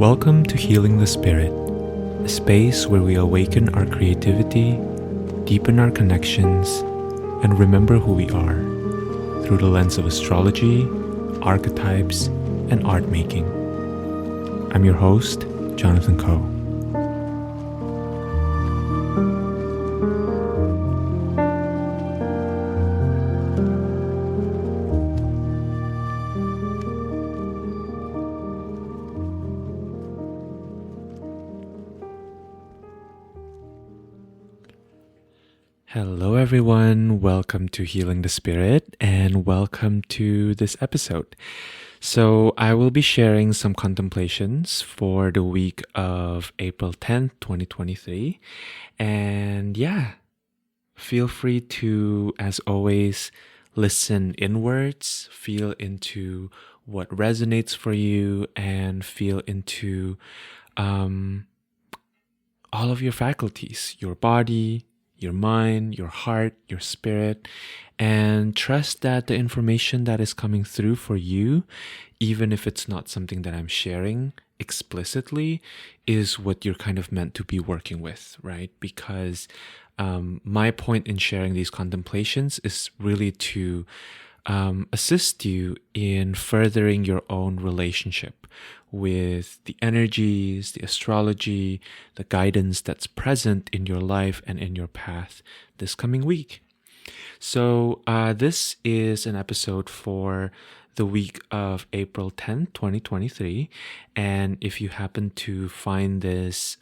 Welcome to Healing the Spirit, a space where we awaken our creativity, deepen our connections, and remember who we are through the lens of astrology, archetypes, and art making. I'm your host, Jonathan Coe. Hello everyone, welcome to Healing the Spirit and welcome to this episode. So I will be sharing some contemplations for the week of April 10th, 2023. And feel free to, as always, listen inwards, feel into what resonates for you, and feel into all of your faculties, your body, your mind, your heart, your spirit, and trust that the information that is coming through for you, even if it's not something that I'm sharing explicitly, is what you're kind of meant to be working with, right? Because my point in sharing these contemplations is really to assist you in furthering your own relationship with the energies, the astrology, the guidance that's present in your life and in your path this coming week. So this is an episode for the week of April 10th, 2023. And if you happen to find this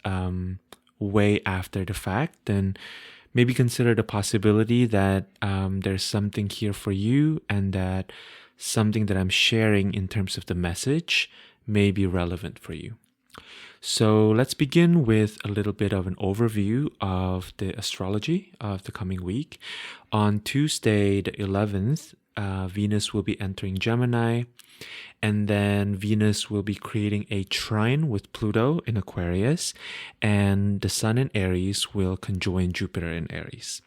way after the fact, then maybe consider the possibility that there's something here for you and that something that I'm sharing in terms of the message may be relevant for you. So let's begin with a little bit of an overview of the astrology of the coming week. On Tuesday, the 11th, Venus will be entering Gemini, and then Venus will be creating a trine with Pluto in Aquarius, and the Sun in Aries will conjoin Jupiter in Aries.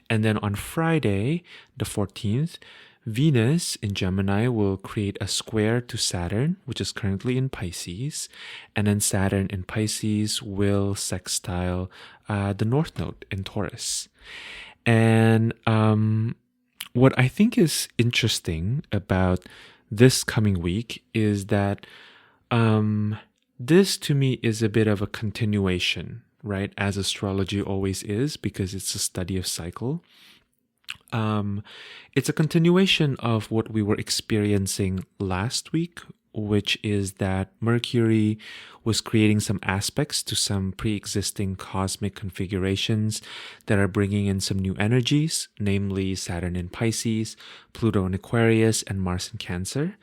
And then on Friday, the 14th, Venus in Gemini will create a square to Saturn, which is currently in Pisces, and then Saturn in Pisces will sextile the North Node in Taurus. And what I think is interesting about this coming week is that this to me is a bit of a continuation, right? As astrology always is, because it's a study of cycle. It's a continuation of what we were experiencing last week, which is that Mercury was creating some aspects to some pre-existing cosmic configurations that are bringing in some new energies, namely Saturn in Pisces, Pluto in Aquarius, and Mars in Cancer.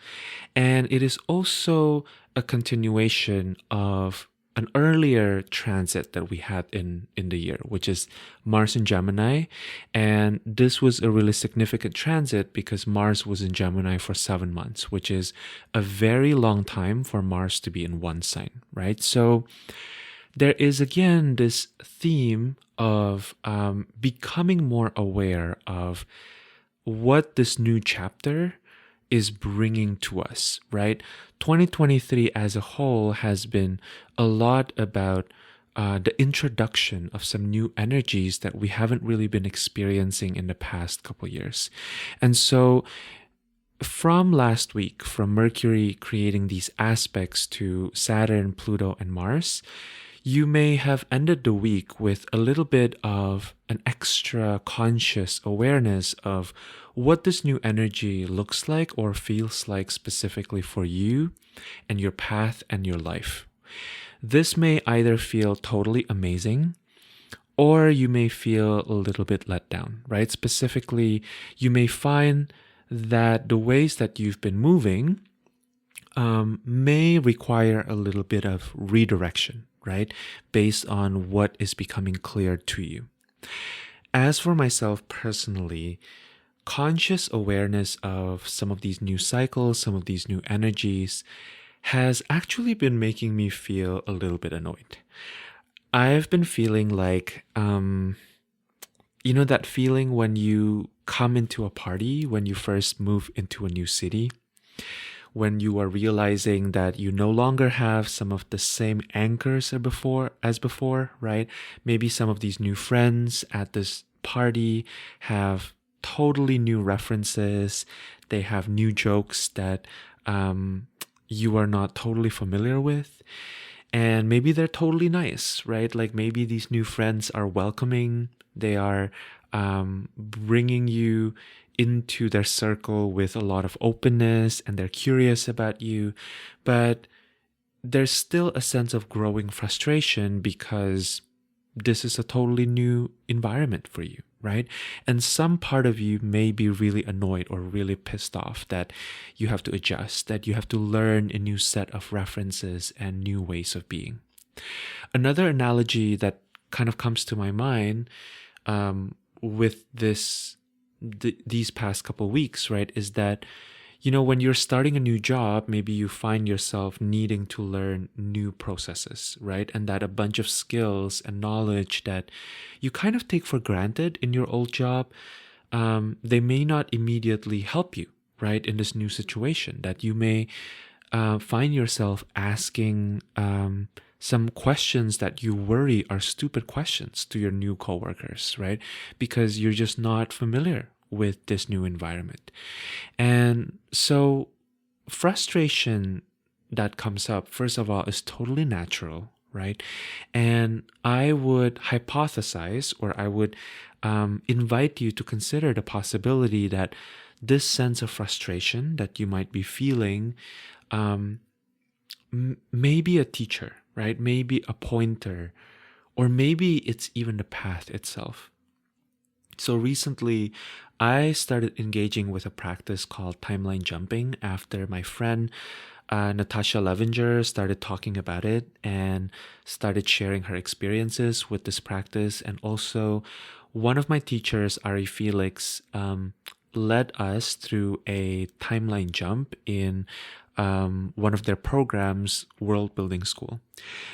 And it is also a continuation of an earlier transit that we had in the year, which is Mars in Gemini. And this was a really significant transit because Mars was in Gemini for 7 months, which is a very long time for Mars to be in one sign, right? So there is, again, this theme of becoming more aware of what this new chapter is bringing to us, right? 2023 as a whole has been a lot about the introduction of some new energies that we haven't really been experiencing in the past couple years. And so from last week, from Mercury creating these aspects to Saturn, Pluto, and Mars, you may have ended the week with a little bit of an extra conscious awareness of what this new energy looks like or feels like specifically for you and your path and your life. This may either feel totally amazing or you may feel a little bit let down, right? Specifically, you may find that the ways that you've been moving may require a little bit of redirection, right? Based on what is becoming clear to you. As for myself personally, conscious awareness of some of these new cycles, some of these new energies has actually been making me feel a little bit annoyed. I've been feeling like, that feeling when you come into a party, when you first move into a new city, when you are realizing that you no longer have some of the same anchors as before, right? Maybe some of these new friends at this party have totally new references. They have new jokes that you are not totally familiar with. And maybe they're totally nice, right? Like maybe these new friends are welcoming. They are bringing you into their circle with a lot of openness, and they're curious about you. But there's still a sense of growing frustration because this is a totally new environment for you, right? And some part of you may be really annoyed or really pissed off that you have to adjust, that you have to learn a new set of references and new ways of being. Another analogy that kind of comes to my mind with these past couple weeks, right, is that when you're starting a new job, maybe you find yourself needing to learn new processes, right? And that a bunch of skills and knowledge that you kind of take for granted in your old job, they may not immediately help you, right, in this new situation. That you may find yourself asking some questions that you worry are stupid questions to your new coworkers, right? Because you're just not familiar with this new environment. And so frustration that comes up, first of all, is totally natural, right? And I would hypothesize, or I would invite you to consider the possibility that this sense of frustration that you might be feeling may be a teacher, right? Maybe a pointer, or maybe it's even the path itself. So recently, I started engaging with a practice called timeline jumping after my friend Natasha Levenger started talking about it and started sharing her experiences with this practice. And also, one of my teachers, Ari Felix, led us through a timeline jump in one of their programs, World Building School.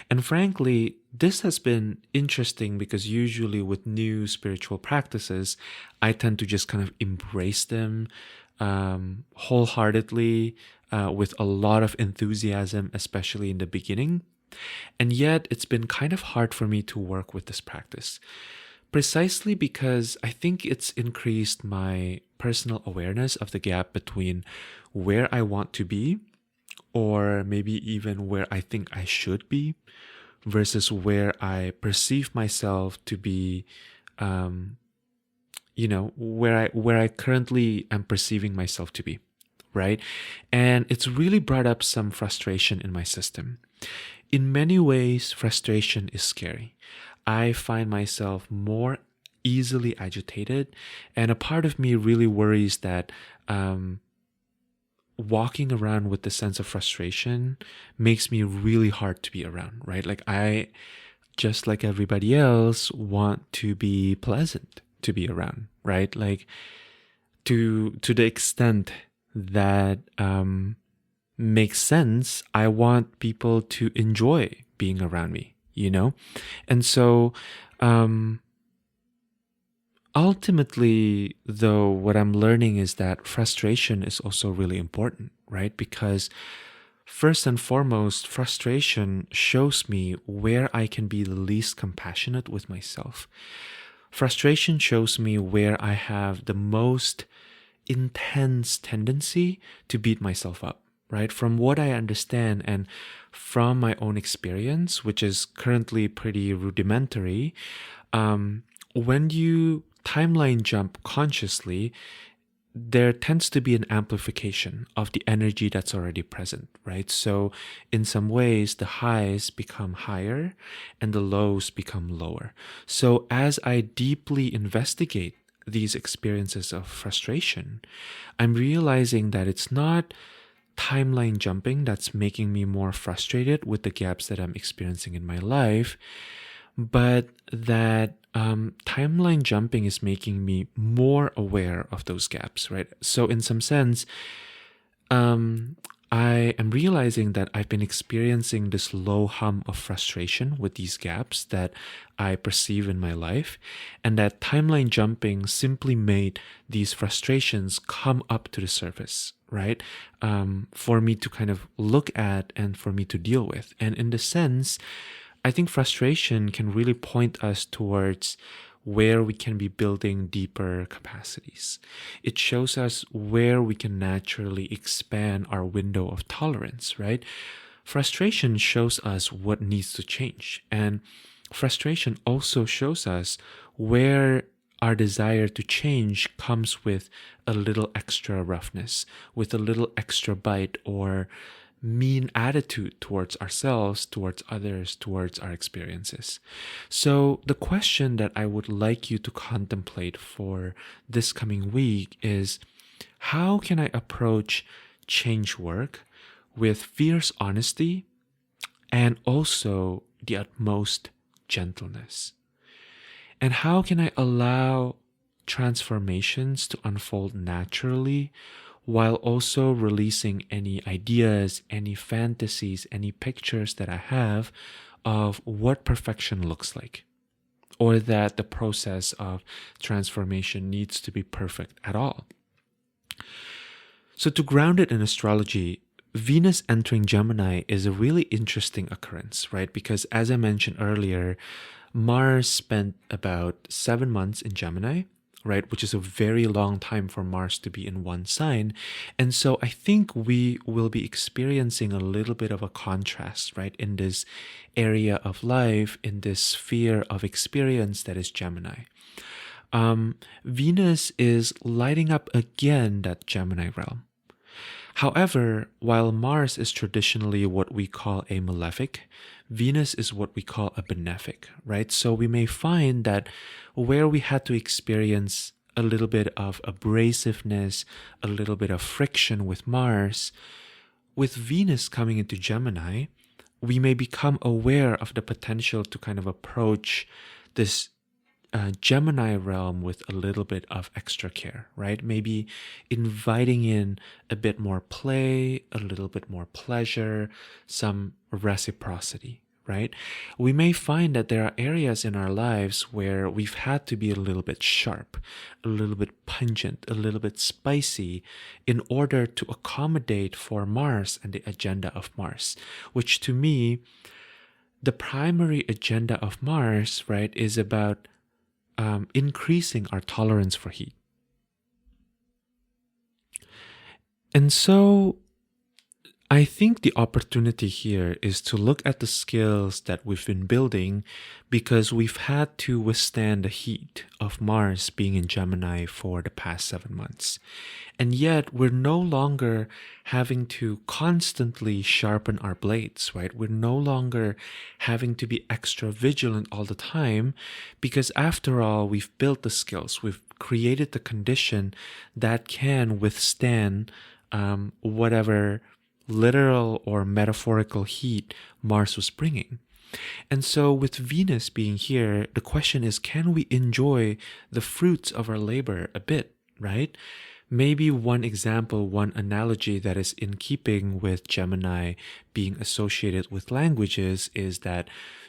And frankly, this has been interesting because usually with new spiritual practices, I tend to just kind of embrace them wholeheartedly with a lot of enthusiasm, especially in the beginning. And yet it's been kind of hard for me to work with this practice, precisely because I think it's increased my personal awareness of the gap between where I want to be, or maybe even where I think I should be, versus where I perceive myself to be, where I currently am perceiving myself to be, right? And it's really brought up some frustration in my system. In many ways, frustration is scary. I find myself more easily agitated, and a part of me really worries that walking around with the sense of frustration makes me really hard to be around, right? Like I, just like everybody else, want to be pleasant to be around, right? Like to the extent that makes sense, I want people to enjoy being around me, And so ultimately, though, what I'm learning is that frustration is also really important, right? Because first and foremost, frustration shows me where I can be the least compassionate with myself. Frustration shows me where I have the most intense tendency to beat myself up, right? From what I understand and from my own experience, which is currently pretty rudimentary, when you timeline jump consciously, there tends to be an amplification of the energy that's already present, right? So in some ways, the highs become higher and the lows become lower. So as I deeply investigate these experiences of frustration, I'm realizing that it's not timeline jumping that's making me more frustrated with the gaps that I'm experiencing in my life, but that timeline jumping is making me more aware of those gaps, right? So in some sense, I am realizing that I've been experiencing this low hum of frustration with these gaps that I perceive in my life, and that timeline jumping simply made these frustrations come up to the surface, right? For me to kind of look at and for me to deal with. And in the sense, I think frustration can really point us towards where we can be building deeper capacities. It shows us where we can naturally expand our window of tolerance, right? Frustration shows us what needs to change. And frustration also shows us where our desire to change comes with a little extra roughness, with a little extra bite or mean attitude towards ourselves, towards others, towards our experiences. So, the question that I would like you to contemplate for this coming week is, how can I approach change work with fierce honesty and also the utmost gentleness? And how can I allow transformations to unfold naturally while also releasing any ideas, any fantasies, any pictures that I have of what perfection looks like, or that the process of transformation needs to be perfect at all? So, to ground it in astrology, Venus entering Gemini is a really interesting occurrence, right? Because as I mentioned earlier, Mars spent about 7 months in Gemini, right? Which is a very long time for Mars to be in one sign. And so I think we will be experiencing a little bit of a contrast, right? In this area of life, in this sphere of experience that is Gemini. Venus is lighting up again that Gemini realm. However, while Mars is traditionally what we call a malefic, Venus is what we call a benefic, right? So we may find that where we had to experience a little bit of abrasiveness, a little bit of friction with Mars, with Venus coming into Gemini, we may become aware of the potential to kind of approach this Gemini realm with a little bit of extra care, right? Maybe inviting in a bit more play, a little bit more pleasure, some reciprocity, right? We may find that there are areas in our lives where we've had to be a little bit sharp, a little bit pungent, a little bit spicy in order to accommodate for Mars and the agenda of Mars, which to me, the primary agenda of Mars, right, is about increasing our tolerance for heat. And so I think the opportunity here is to look at the skills that we've been building, because we've had to withstand the heat of Mars being in Gemini for the past 7 months. And yet we're no longer having to constantly sharpen our blades, right? We're no longer having to be extra vigilant all the time, because after all, we've built the skills, we've created the condition that can withstand whatever literal or metaphorical heat Mars was bringing. And so with Venus being here, the question is, can we enjoy the fruits of our labor a bit, right? Maybe one example, one analogy that is in keeping with Gemini being associated with languages is that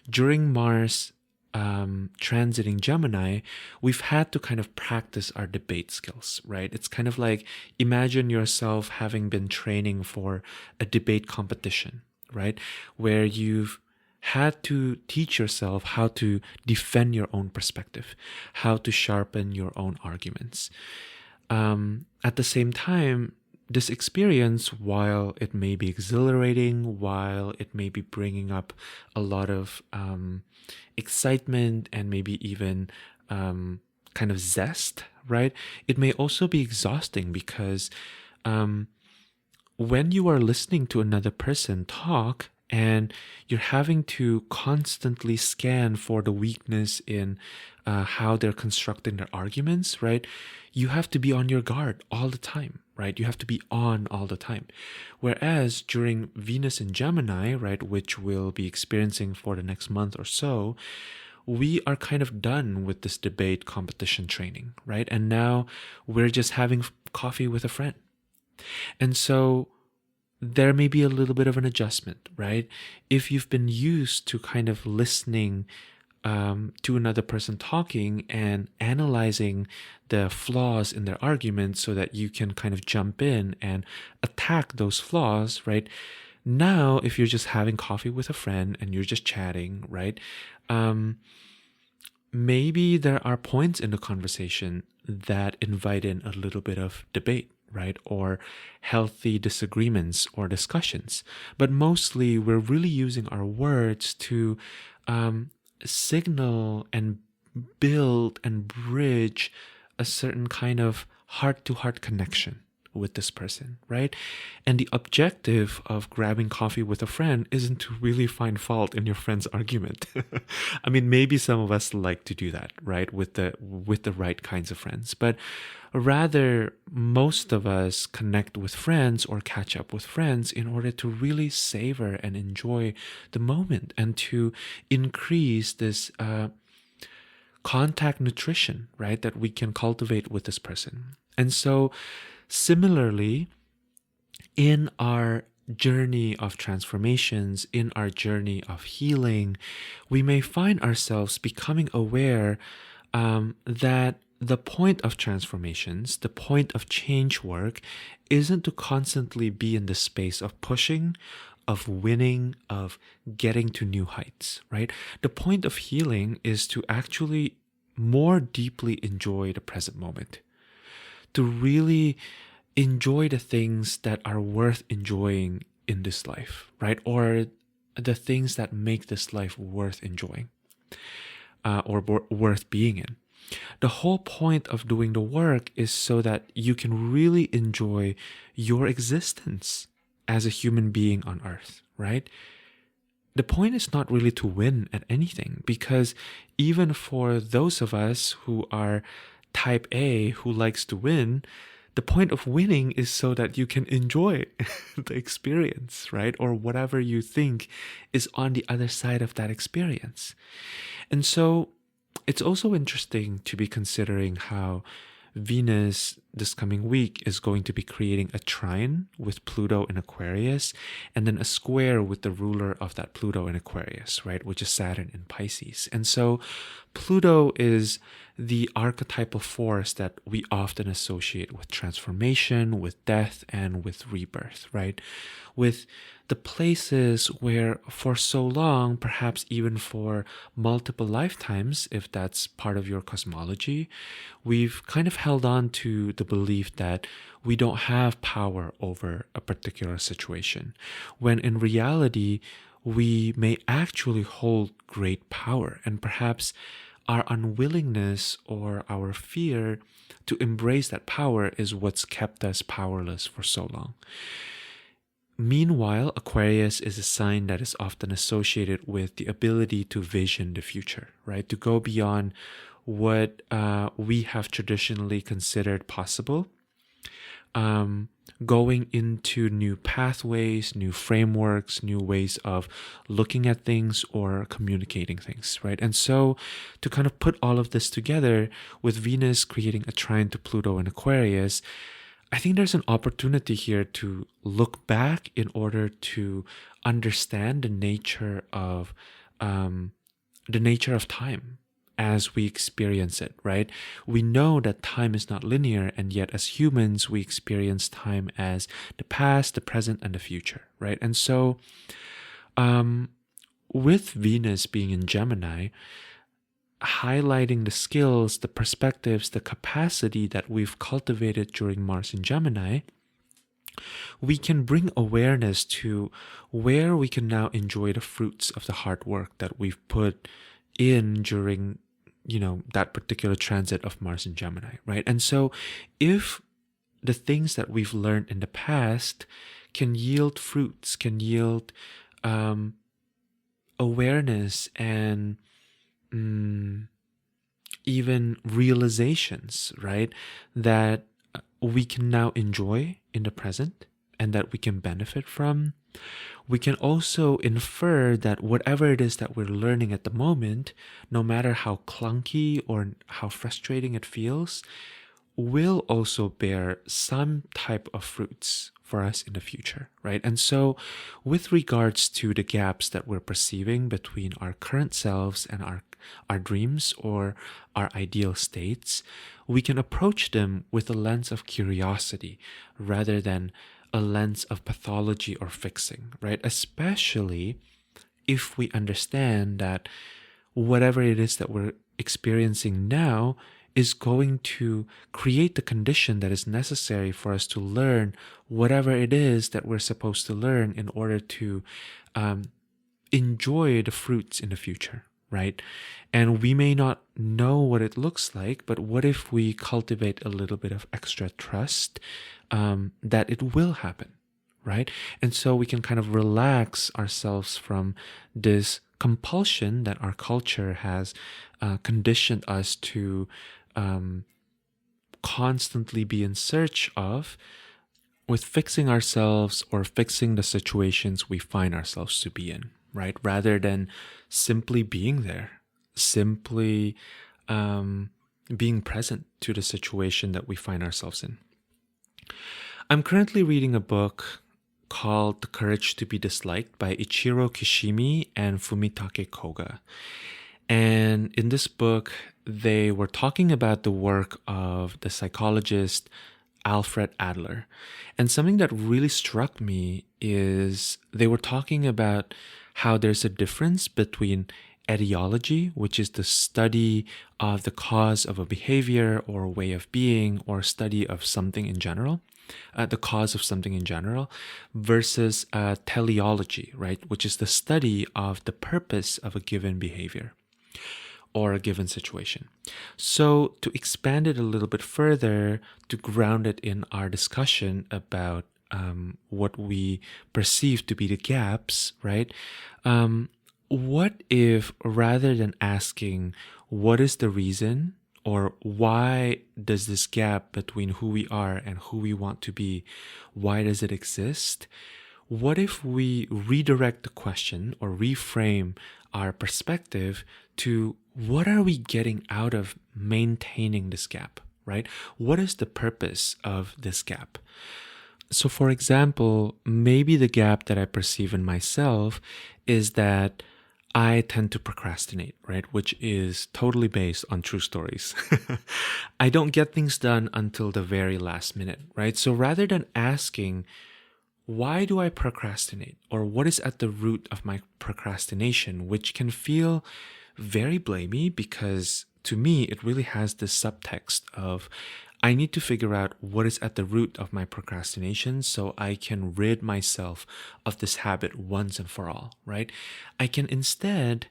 during Mars transiting Gemini, we've had to kind of practice our debate skills, right? It's kind of like, imagine yourself having been training for a debate competition, right? Where you've had to teach yourself how to defend your own perspective, how to sharpen your own arguments. At the same time, this experience, while it may be exhilarating, while it may be bringing up a lot of excitement and maybe even kind of zest, right? It may also be exhausting, because when you are listening to another person talk and you're having to constantly scan for the weakness in how they're constructing their arguments, right? You have to be on your guard all the time, right? You have to be on all the time. Whereas during Venus in Gemini, right, which we'll be experiencing for the next month or so, we are kind of done with this debate competition training, right? And now we're just having coffee with a friend. And so there may be a little bit of an adjustment, right? If you've been used to kind of listening to another person talking and analyzing the flaws in their argument so that you can kind of jump in and attack those flaws, right? Now, if you're just having coffee with a friend and you're just chatting, right? Maybe there are points in the conversation that invite in a little bit of debate, right? Or healthy disagreements or discussions. But mostly we're really using our words to signal and build and bridge a certain kind of heart to heart connection with this person, right? And the objective of grabbing coffee with a friend isn't to really find fault in your friend's argument. I mean, maybe some of us like to do that, right? With the right kinds of friends, but rather most of us connect with friends or catch up with friends in order to really savor and enjoy the moment and to increase this contact nutrition, right, that we can cultivate with this person. And so similarly, in our journey of transformations, in our journey of healing, we may find ourselves becoming aware that the point of transformations, the point of change work, isn't to constantly be in the space of pushing, of winning, of getting to new heights, right? The point of healing is to actually more deeply enjoy the present moment, to really enjoy the things that are worth enjoying in this life, right? Or the things that make this life worth enjoying or worth being in. The whole point of doing the work is so that you can really enjoy your existence as a human being on earth, right? The point is not really to win at anything, because even for those of us who are type A, who likes to win, the point of winning is so that you can enjoy the experience, right? Or whatever you think is on the other side of that experience. And so it's also interesting to be considering how Venus this coming week is going to be creating a trine with Pluto in Aquarius, and then a square with the ruler of that Pluto in Aquarius, right, which is Saturn in Pisces. And so Pluto is the archetypal force that we often associate with transformation, with death, and with rebirth, right? With the places where for so long, perhaps even for multiple lifetimes, if that's part of your cosmology, we've kind of held on to the belief that we don't have power over a particular situation, when in reality, we may actually hold great power, and perhaps our unwillingness or our fear to embrace that power is what's kept us powerless for so long. Meanwhile, Aquarius is a sign that is often associated with the ability to vision the future, right? To go beyond what we have traditionally considered possible, going into new pathways, new frameworks, new ways of looking at things or communicating things, right? And so to kind of put all of this together with Venus creating a trine to Pluto in Aquarius, I think there's an opportunity here to look back in order to understand the nature of time as we experience it, right? We know that time is not linear, and yet as humans, we experience time as the past, the present, and the future, right? And so with Venus being in Gemini, highlighting the skills, the perspectives, the capacity that we've cultivated during Mars in Gemini, we can bring awareness to where we can now enjoy the fruits of the hard work that we've put in during, that particular transit of Mars in Gemini, right? And so if the things that we've learned in the past can yield fruits, can yield awareness and even realizations, right, that we can now enjoy in the present and that we can benefit from, we can also infer that whatever it is that we're learning at the moment, no matter how clunky or how frustrating it feels, will also bear some type of fruits for us in the future, right? And so with regards to the gaps that we're perceiving between our current selves and our dreams or our ideal states, we can approach them with a lens of curiosity rather than a lens of pathology or fixing, right? Especially if we understand that whatever it is that we're experiencing now is going to create the condition that is necessary for us to learn whatever it is that we're supposed to learn in order to enjoy the fruits in the future, right? And we may not know what it looks like, but what if we cultivate a little bit of extra trust that it will happen, right? And so we can kind of relax ourselves from this compulsion that our culture has conditioned us to constantly be in search of, with fixing ourselves or fixing the situations we find ourselves to be in, right? Rather than simply being there, simply being present to the situation that we find ourselves in. I'm currently reading a book called The Courage to be Disliked by Ichiro Kishimi and Fumitake Koga. And in this book, they were talking about the work of the psychologist Alfred Adler. And something that really struck me is they were talking about how there's a difference between etiology, which is the study of the cause of a behavior or way of being or study of something in general, the cause of something in general, versus teleology, right, which is the study of the purpose of a given behavior or a given situation. So to expand it a little bit further, to ground it in our discussion about what we perceive to be the gaps, right? What if rather than asking what is the reason or why does this gap between who we are and who we want to be, why does it exist? What if we redirect the question or reframe our perspective to what are we getting out of maintaining this gap, right? What is the purpose of this gap? So for example, maybe the gap that I perceive in myself is that I tend to procrastinate, right? Which is totally based on true stories. I don't get things done until the very last minute, right? So rather than asking, why do I procrastinate? Or what is at the root of my procrastination, which can feel very blamey because to me, it really has this subtext of I need to figure out what is at the root of my procrastination so I can rid myself of this habit once and for all, right? I can instead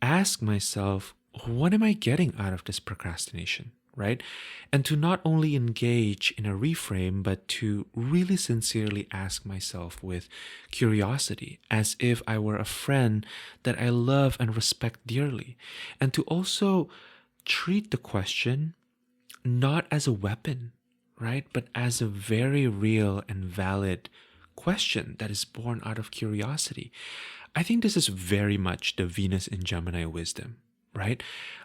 ask myself, what am I getting out of this procrastination, right? And to not only engage in a reframe, but to really sincerely ask myself with curiosity, as if I were a friend that I love and respect dearly. And to also treat the question not as a weapon, right? But as a very real and valid question that is born out of curiosity. I think this is very much the Venus in Gemini wisdom, right?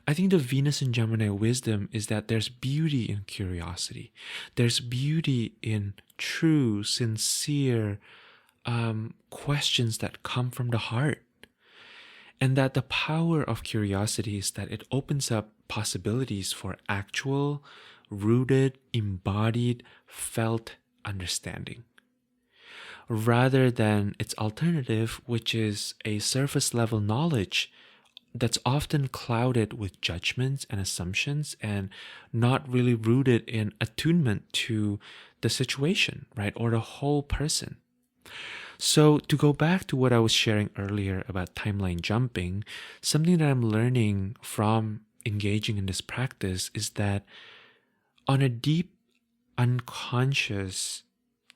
I think the Venus in Gemini wisdom is that there's beauty in curiosity. There's beauty in true, sincere questions that come from the heart. And that the power of curiosity is that it opens up possibilities for actual, rooted, embodied, felt understanding. Rather than its alternative, which is a surface level knowledge that's often clouded with judgments and assumptions and not really rooted in attunement to the situation, right? Or the whole person. So to go back to what I was sharing earlier about timeline jumping, something that I'm learning from engaging in this practice is that on a deep unconscious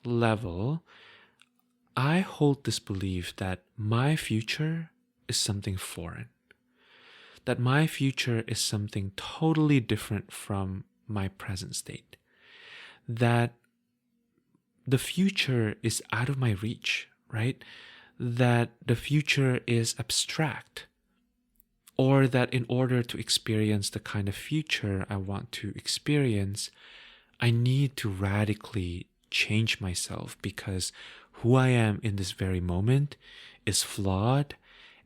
level, I hold this belief that my future is something foreign, that my future is something totally different from my present state, that the future is out of my reach, right? That the future is abstract, or that in order to experience the kind of future I want to experience, I need to radically change myself because who I am in this very moment is flawed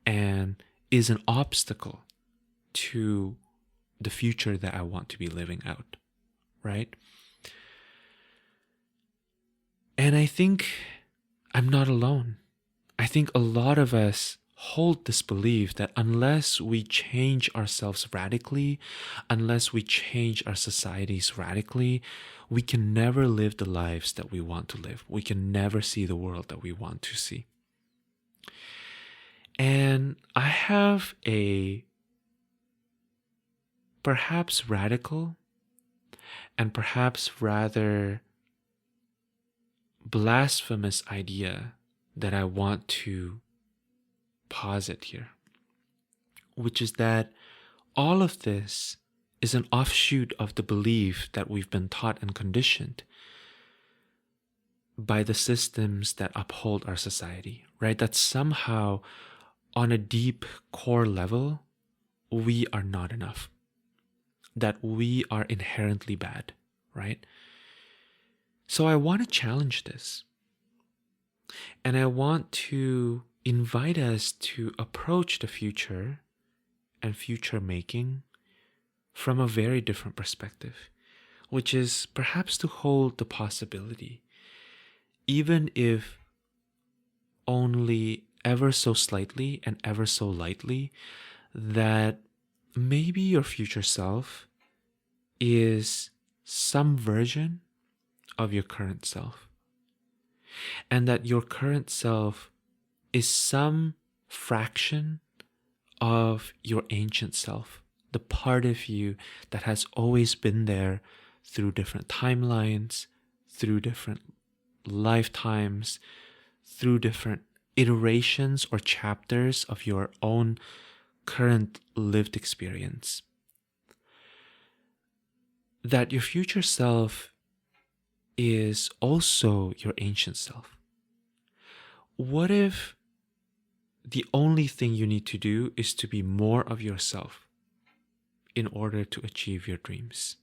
and is an obstacle to the future that I want to be living out, right? And I think I'm not alone. I think a lot of us hold this belief that unless we change ourselves radically, unless we change our societies radically, we can never live the lives that we want to live. We can never see the world that we want to see. And I have a perhaps radical and perhaps rather blasphemous idea that I want to posit here, which is that all of this is an offshoot of the belief that we've been taught and conditioned by the systems that uphold our society, right? That somehow on a deep core level, we are not enough, that we are inherently bad, right? So I want to challenge this. And I want to invite us to approach the future and future making from a very different perspective, which is perhaps to hold the possibility, even if only ever so slightly and ever so lightly, that maybe your future self is some version of your current self, and that your current self is some fraction of your ancient self, the part of you that has always been there through different timelines, through different lifetimes, through different iterations or chapters of your own current lived experience. That your future self is also your ancient self. What if the only thing you need to do is to be more of yourself in order to achieve your dreams?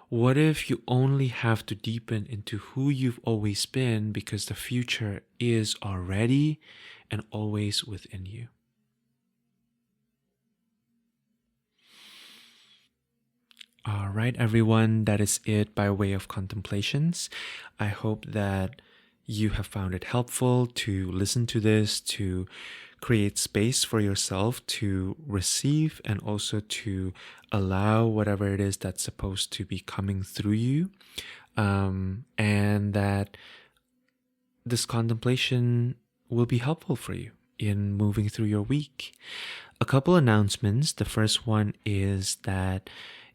What if you only have to deepen into who you've always been because the future is already and always within you? All right, everyone, that is it by way of contemplations. I hope that you have found it helpful to listen to this, to create space for yourself to receive and also to allow whatever it is that's supposed to be coming through you. And that this contemplation will be helpful for you in moving through your week. A couple announcements. The first one is that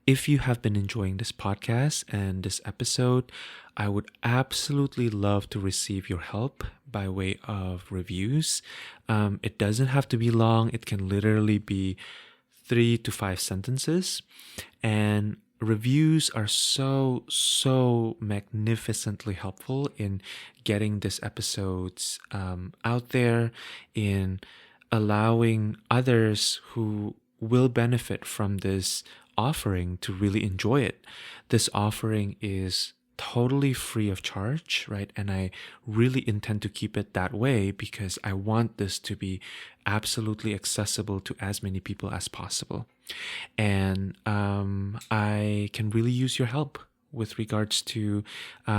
if you have been enjoying this podcast and this episode, I would absolutely love to receive your help by way of reviews. It doesn't have to be long. It can literally be 3 to 5 sentences. And reviews are so magnificently helpful in getting these episodes out there, in allowing others who will benefit from this offering to really enjoy it. This offering is totally free of charge, right? And I really intend to keep it that way because I want this to be absolutely accessible to as many people as possible. And I can really use your help with regards to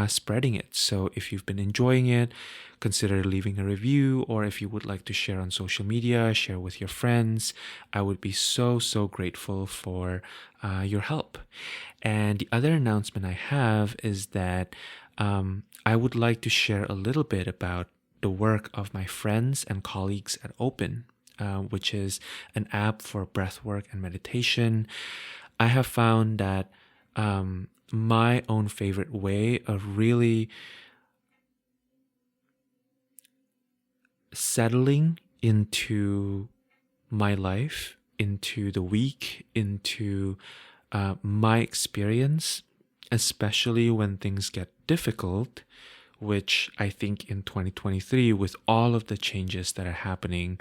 spreading it. So if you've been enjoying it, consider leaving a review, or if you would like to share on social media, share with your friends. I would be so grateful for your help. And the other announcement I have is that I would like to share a little bit about the work of my friends and colleagues at Open, which is an app for breathwork and meditation. I have found that my own favorite way of really settling into my life, into the week, into my experience, especially when things get difficult, which I think in 2023, with all of the changes that are happening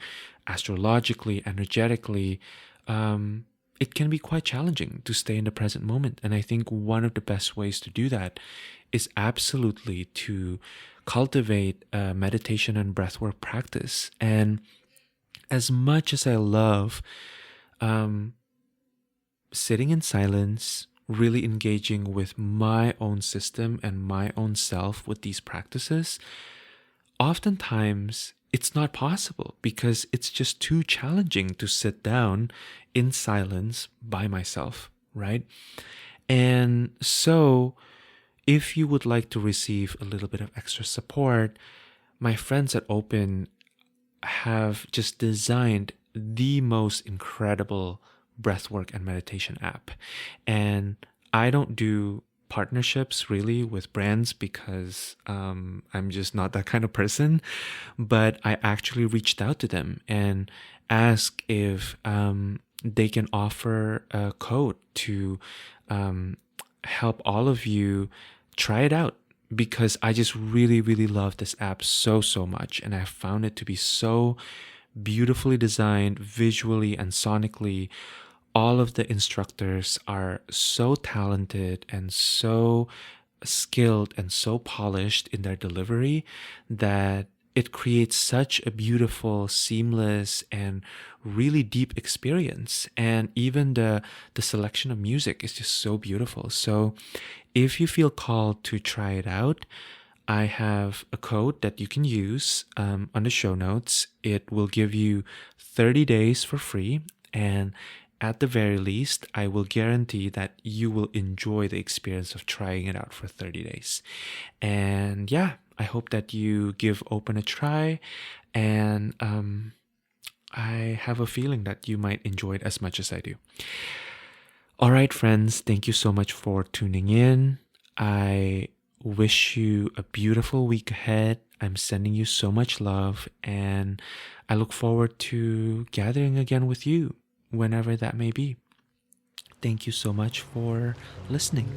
astrologically, energetically, it can be quite challenging to stay in the present moment. And I think one of the best ways to do that is absolutely to cultivate a meditation and breathwork practice. And as much as I love um, sitting in silence, really engaging with my own system and my own self with these practices, oftentimes it's not possible because it's just too challenging to sit down in silence by myself, right? And so, if you would like to receive a little bit of extra support, my friends at Open have just designed the most incredible breathwork and meditation app. And I don't do partnerships really with brands because I'm just not that kind of person. But I actually reached out to them and asked if they can offer a code to help all of you try it out, because I just really, really love this app so, so much. And I found it to be so beautifully designed visually and sonically. All of the instructors are so talented and so skilled and so polished in their delivery that it creates such a beautiful, seamless, and really deep experience. And even the selection of music is just so beautiful. So if you feel called to try it out, I have a code that you can use on the show notes. It will give you 30 days for free. And at the very least, I will guarantee that you will enjoy the experience of trying it out for 30 days. And yeah, I hope that you give Open a try. And I have a feeling that you might enjoy it as much as I do. All right, friends, thank you so much for tuning in. I wish you a beautiful week ahead. I'm sending you so much love, and I look forward to gathering again with you whenever that may be. Thank you so much for listening.